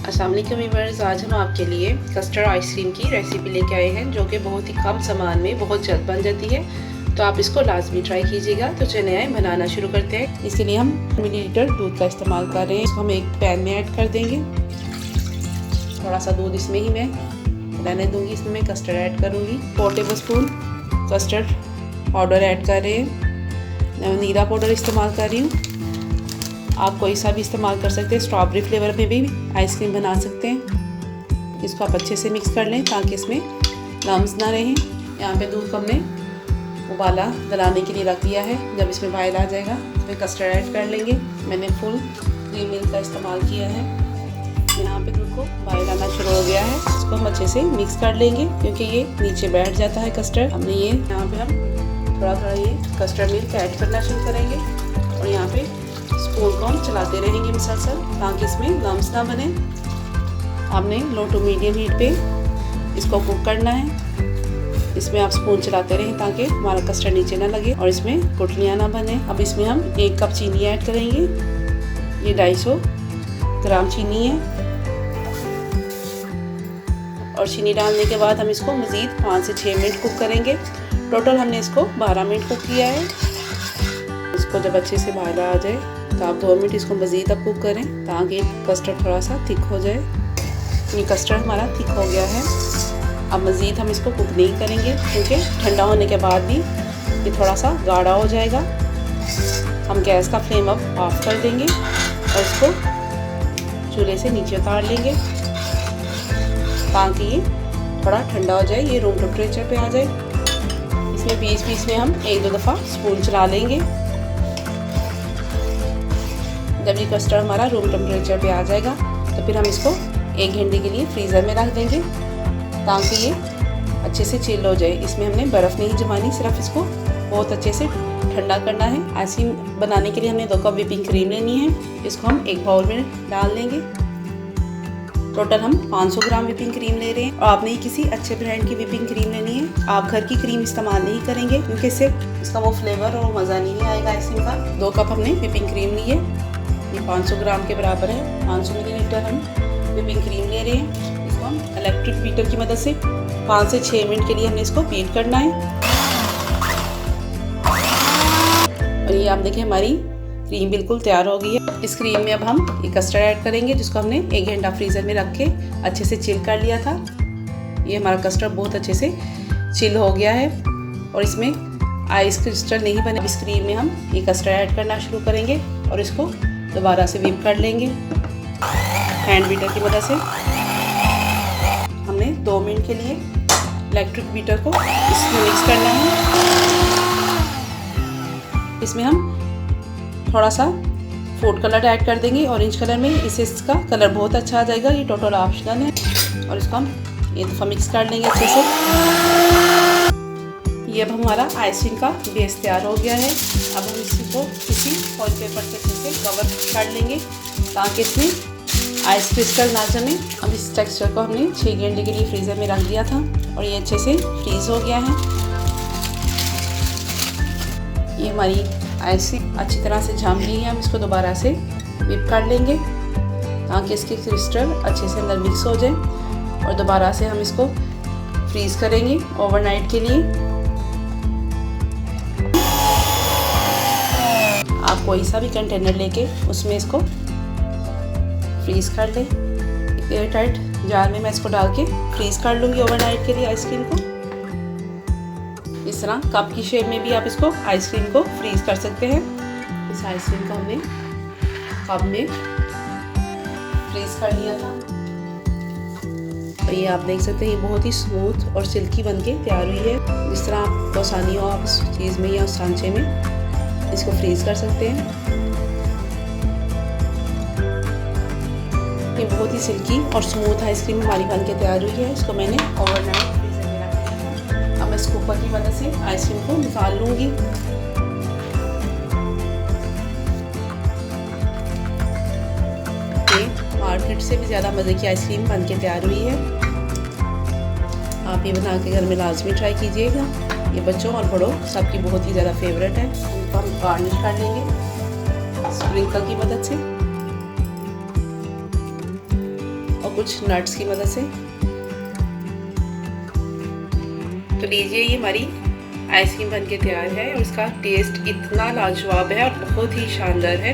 अस्सलाम वालेकुम व्यूअर्स, आज हम आपके लिए कस्टर्ड आइसक्रीम की रेसिपी लेके आए हैं जो कि बहुत ही कम सामान में बहुत जल्द बन जाती है। तो आप इसको लाजमी ट्राई कीजिएगा। तो चलिए आए बनाना शुरू करते हैं। इसके लिए हम मिलीलीटर दूध का इस्तेमाल कर रहे हैं। इसको हम एक पैन में ऐड कर देंगे। थोड़ा सा दूध इसमें ही मैं रहने दूंगी। इसमें मैं कस्टर्ड ऐड करूँगी। 4 table spoon custard powder add कर रहे हैं। मैं नीरा पाउडर इस्तेमाल कर रही हूँ। आप कोई सा भी इस्तेमाल कर सकते हैं। स्ट्रॉबेरी फ्लेवर में भी आइसक्रीम बना सकते हैं। इसको आप अच्छे से मिक्स कर लें ताकि इसमें लम्स ना रहें। यहाँ पे दूध को हमने उबाला दिलाने के लिए रख दिया है। जब इसमें बॉयल आ जाएगा तो कस्टर्ड ऐड कर लेंगे। मैंने फुल क्रीम मिल्क का इस्तेमाल किया है। यहाँ पे दूध को बॉयल आना शुरू हो गया है। इसको हम अच्छे से मिक्स कर लेंगे क्योंकि ये नीचे बैठ जाता है कस्टर्ड। हमने ये यहाँ पे हम थोड़ा थोड़ा ये कस्टर्ड मिल्क ऐड करना शुरू करेंगे और यहाँ पे स्पून को हम चलाते रहेंगे मुसलसल ताकि इसमें लम्स ना बने। आपने लो टू मीडियम हीट पे इसको कुक करना है। इसमें आप स्पून चलाते रहें ताकि हमारा कस्टर्ड नीचे ना लगे और इसमें गुठलियाँ ना बने। अब इसमें हम 1 कप चीनी ऐड करेंगे। ये 250 ग्राम चीनी है और चीनी डालने के बाद हम इसको मज़ीद 5 से 6 मिनट कुक करेंगे। टोटल हमने इसको 12 मिनट कुक किया है। इसको जब अच्छे से बाहर आ जाए तो आप 2 मिनट इसको मज़ीद अब कुक करें ताकि कस्टर्ड थोड़ा सा थिक हो जाए। ये कस्टर्ड हमारा थिक हो गया है। अब मज़ीद हम इसको कुक नहीं करेंगे क्योंकि ठंडा होने के बाद भी ये थोड़ा सा गाढ़ा हो जाएगा। हम गैस का फ्लेम अब ऑफ कर देंगे और इसको चूल्हे से नीचे उतार लेंगे ताकि ये थोड़ा ठंडा हो जाए, ये रूम टेम्परेचर पे आ जाए। इसमें बीच में हम 1-2 दफ़ा स्पून चला लेंगे। जब ये कस्टर्ड हमारा रूम टेम्परेचर पे आ जाएगा तो फिर हम इसको 1 घंटे के लिए फ्रीज़र में रख देंगे ताकि ये अच्छे से चिल हो जाए। इसमें हमने बर्फ़ नहीं जमानी, सिर्फ इसको बहुत अच्छे से ठंडा करना है। आइसक्रीम बनाने के लिए हमने 2 कप व्हिपिंग क्रीम लेनी है। इसको हम एक बाउल में डाल देंगे। टोटल हम 500 ग्राम व्हिपिंग क्रीम ले रहे हैं और आपने किसी अच्छे ब्रांड की व्हिपिंग क्रीम लेनी है। आप घर की क्रीम इस्तेमाल नहीं करेंगे क्योंकि इससे इसका वो फ्लेवर और मज़ा नहीं आएगा आइसक्रीम का। 2 कप हमने व्हिपिंग क्रीम ली है। ये 500 ग्राम के बराबर है। 500 मिलीलीटर हम व्हिपिंग क्रीम ले रहे हैं। इसको हम इलेक्ट्रिक बीटर की मदद से 5 से 6 मिनट के लिए हमने इसको बीट करना है। और ये आप देखिए हमारी क्रीम बिल्कुल तैयार हो गई है। इस क्रीम में अब हम ये कस्टर्ड ऐड करेंगे जिसको हमने 1 घंटा फ्रीज़र में रख के अच्छे से चिल कर लिया था। ये हमारा कस्टर्ड बहुत अच्छे से चिल हो गया है और इसमें आइस क्रिस्टल नहीं बने। इस क्रीम में हम ये कस्टर्ड ऐड करना शुरू करेंगे और इसको दोबारा से व्हिप कर लेंगे हैंड बीटर की मदद से। हमने 2 मिनट के लिए इलेक्ट्रिक बीटर को इसमें मिक्स करना है। इसमें हम थोड़ा सा फूड कलर ऐड कर देंगे ऑरेंज कलर में। इससे इसका कलर बहुत अच्छा आ जाएगा। ये टोटल ऑप्शनल है और इसको हम एक दफ़ा मिक्स कर लेंगे अच्छे से। ये अब हमारा आइसक्रीम का बेस तैयार हो गया है। अब हम इसको किसी फॉइल पेपर से अच्छे से कवर कर लेंगे ताकि इसमें आइस क्रिस्टल ना जमे। अब इस टेक्सचर को हमने 6 घंटे के लिए फ्रीज़र में रख दिया था और ये अच्छे से फ्रीज़ हो गया है। ये हमारी आइसक्रीम अच्छी तरह से जम गई है। हम इसको दोबारा से व्हिप कर लेंगे ताकि इसके क्रिस्टल अच्छे से अंदर मिक्स हो जाए और दोबारा से हम इसको फ्रीज़ करेंगे ओवरनाइट के लिए। आप कोई सा भी कंटेनर लेके उसमें इसको फ्रीज़ कर लें। एयर टाइट जार में मैं इसको डाल के फ्रीज़ कर लूँगी ओवरनाइट के लिए आइसक्रीम को। इस तरह कप की शेप में भी आप इसको आइसक्रीम को फ्रीज़ कर सकते हैं। इस आइसक्रीम को हमने कप में फ्रीज़ कर लिया था और ये आप देख सकते हैं ये बहुत ही स्मूथ और सिल्की बनके तैयार हुई है। जिस तरह आपको आसानी हो आप इस चीज़ में या उस सांचे में इसको फ्रीज़ कर सकते हैं। ये बहुत ही सिल्की और स्मूथ आइसक्रीम हमारी बनके तैयार हुई है। इसको मैंने ओवरनाइट फ्रीज़र में रख दिया था। अब मैं स्कूपर की मदद से आइसक्रीम को निकाल लूँगी। ये मार्केट से भी ज़्यादा मज़े की आइसक्रीम बनके तैयार हुई है। आप ये बना के घर में लाजमी ट्राई कीजिएगा। ये बच्चों और बड़ों सबकी बहुत ही ज़्यादा फेवरेट है। उनको हम गार्निश कर लेंगे स्प्रिंकल की मदद से। कुछ नट्स की मदद से। तो लीजिए, ये हमारी आइसक्रीम बनके तैयार है और इसका टेस्ट इतना लाजवाब है और बहुत ही शानदार है।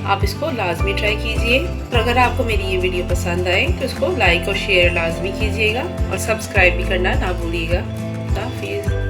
आप इसको लाजमी ट्राई कीजिए और अगर आपको मेरी ये वीडियो पसंद आए तो इसको लाइक और शेयर लाजमी कीजिएगा और सब्सक्राइब भी करना ना भूलिएगा। हाफिज़।